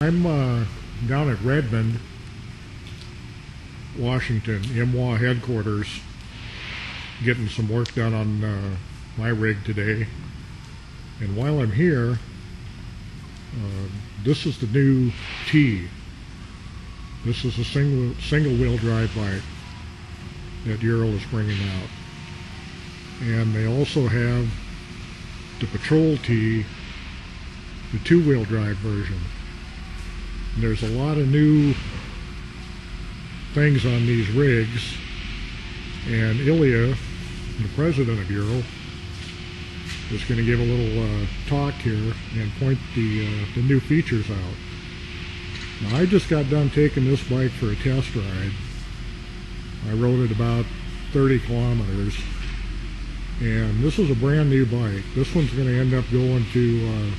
I'm down at Redmond, Washington, IMWA headquarters, getting some work done on my rig today. And while I'm here, this is the new T. This is a single wheel drive bike that Ural is bringing out. And they also have the Patrol T, the two-wheel drive version. There's a lot of new things on these rigs, and Ilya, the president of Ural, is going to give a little talk here and point the new features out. Now, I just got done taking this bike for a test ride. I rode it about 30 kilometers, and this is a brand new bike. This one's going to end up going to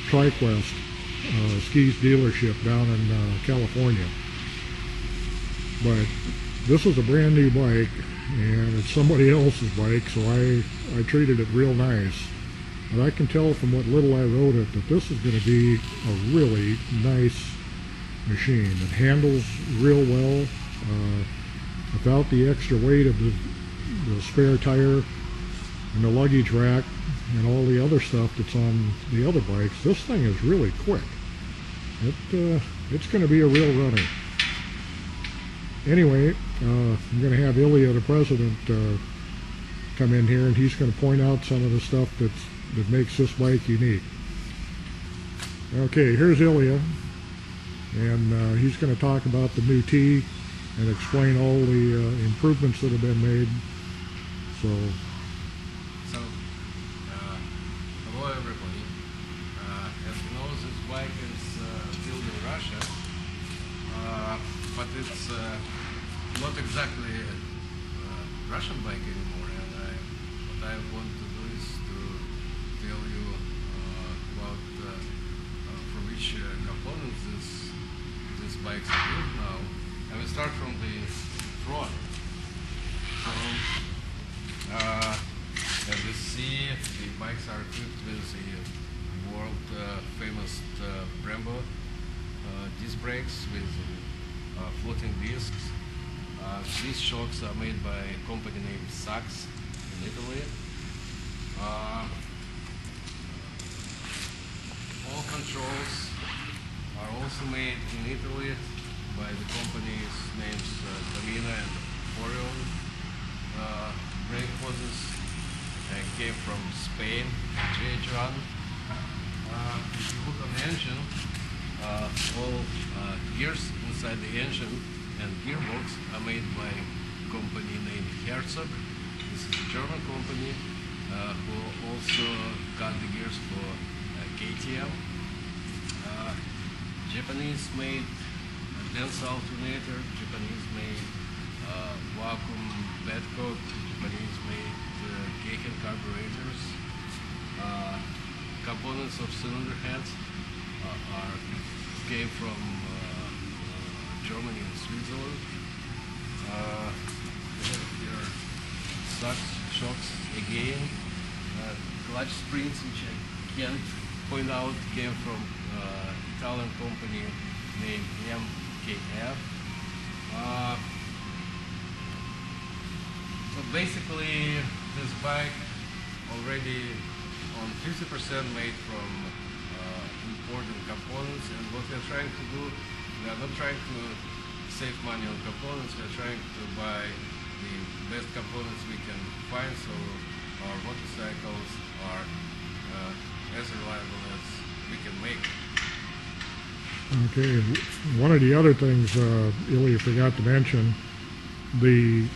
TriQuest skis dealership down in California. But this is a brand new bike, and it's somebody else's bike, so I treated it real nice. But I can tell from what little I rode it that this is going to be a really nice machine. It handles real well without the extra weight of the spare tire and the luggage rack and all the other stuff that's on the other bikes. This thing is really quick. It's going to be a real runner. Anyway, I'm going to have Ilya, the president, come in here, and he's going to point out some of the stuff that makes this bike unique. Okay, here's Ilya, and he's going to talk about the new T and explain all the improvements that have been made. So hello everybody. As you know, this bike is built in Russia, but it's not exactly a Russian bike anymore. And what I want to do is to tell you about from which components these bikes are built now. And we start from the front. So, as you see, the bikes are equipped with the world famous Brembo disc brakes with floating discs. These shocks are made by a company named Sachs in Italy. All controls are also made in Italy by the companies names Tamina and Ural. Brake hoses came from Spain, GH1. If you look on the engine, all gears inside the engine and gearbox are made by a company named Herzog. This is a German company who also got the gears for KTM. Japanese made dense alternator, Japanese made vacuum bedcock, Japanese made Keihin carburetors. Components of cylinder heads came from Germany and Switzerland. Here are shocks again. Clutch springs, which I can't point out, came from Italian company named MKF. So basically, this bike already on 50% made from imported components, and what we're trying to do, we are not trying to save money on components, we're trying to buy the best components we can find, so our motorcycles are as reliable as we can make. Okay, one of the other things Ilya forgot to mention, the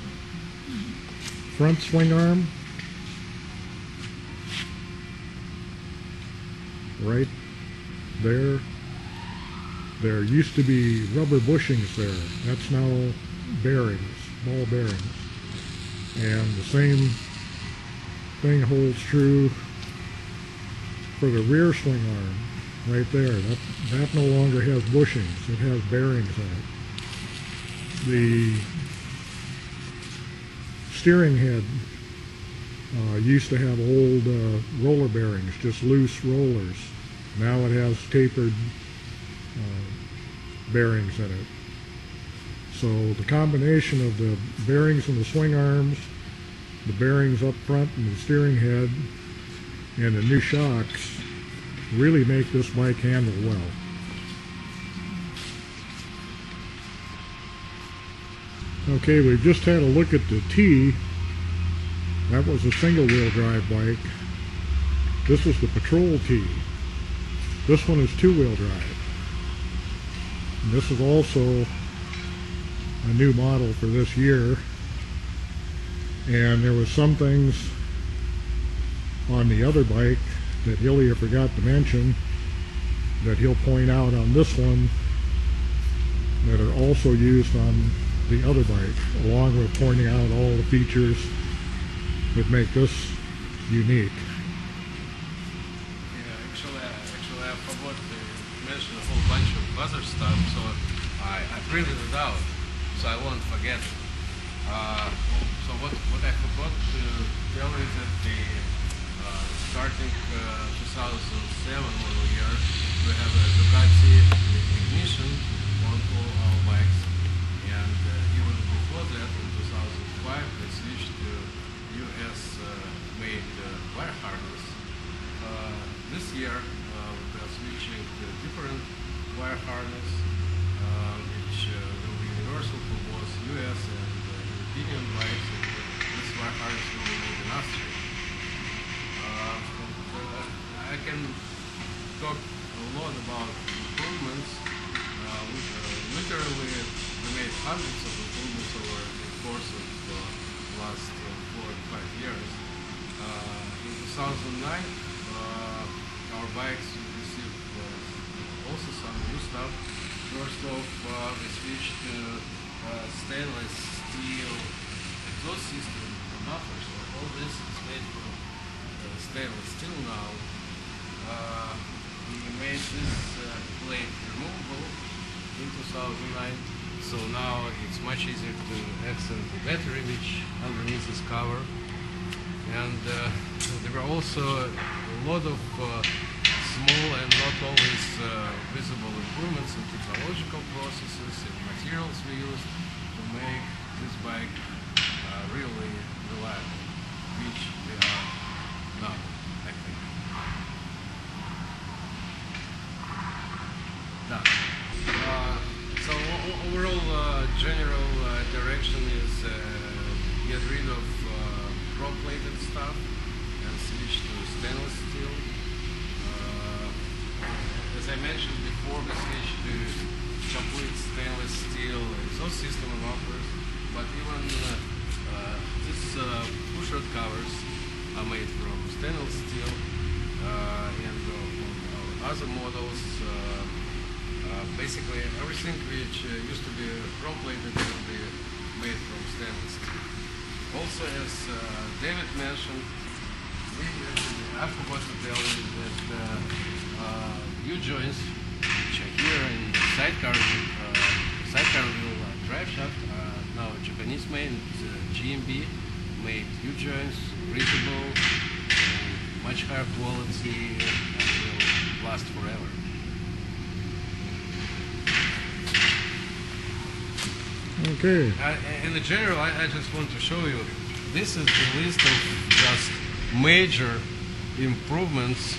front swing arm, right there used to be rubber bushings there. That's now bearings, ball bearings. And the same thing holds true for the rear swing arm. Right there, that no longer has bushings, it has bearings on it. The steering head used to have old roller bearings, just loose rollers. Now it has tapered bearings in it. So the combination of the bearings in the swing arms, the bearings up front in the steering head, and the new shocks really make this bike handle well. Okay, we've just had a look at the T. That was a single wheel drive bike. This is the Patrol T. This one is two-wheel drive. And this is also a new model for this year. And there was some things on the other bike that Ilya forgot to mention that he'll point out on this one that are also used on the other bike, along with pointing out all the features that make this unique. Actually, I forgot to mention a whole bunch of other stuff, so I printed it out, so I won't forget it. So what I forgot to tell is that the starting 2007 model year, we have a Ducati ignition on all our bikes, and even before that, in 2005, they switched to US made wire harness. This year, we are switching to a different wire harness, which will be universal for both US and European bikes. And this wire harness will be made in Austria. I can talk a lot about improvements. Literally, we made hundreds of improvements over the course of the last 4 or 5 years. In 2009, our bikes received also some new stuff. First off, we switched to stainless steel exhaust system and mufflers. So all this is made from stainless steel now. We made this plate removable in 2009, so now it's much easier to access the battery which underneath this cover. And there were also a lot of small and not always visible improvements in technological processes and materials we used to make this bike really reliable, which they are now, I think. Done. So overall general direction is get rid of chrome-plated stuff and switch to stainless steel. As I mentioned before, we switched to complete stainless steel exhaust system and mufflers, but even these pushrod covers are made from stainless steel, and on our other models, basically everything which used to be chrome-plated will be made from stainless steel. Also, as David mentioned, I forgot to tell you that U-joints, which are here in the sidecar wheel drive shaft, are now Japanese made. GMB made U-joints, breathable, much higher quality, and will last forever. Okay. In the general, I just want to show you, this is the list of just major improvements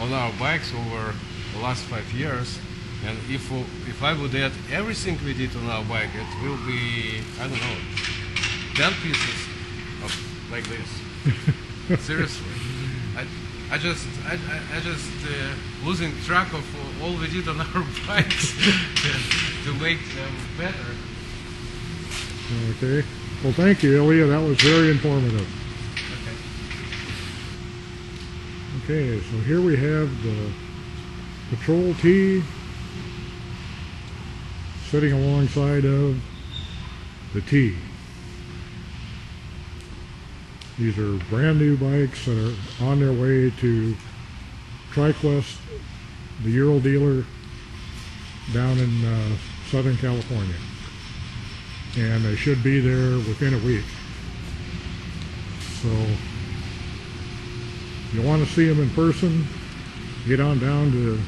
on our bikes over the last 5 years. And if I would add everything we did on our bike, it will be, I don't know, 10 pieces of like this. Seriously. I just losing track of all we did on our bikes to make them better. Okay. Well, thank you, Ilya. That was very informative. Okay, so here we have the Patrol T sitting alongside of the T. These are brand new bikes that are on their way to TriQuest, the Ural dealer down in Southern California. And they should be there within a week. So if you want to see them in person, get on down to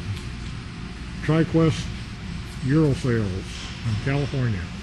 TriQuest Ural sales in California.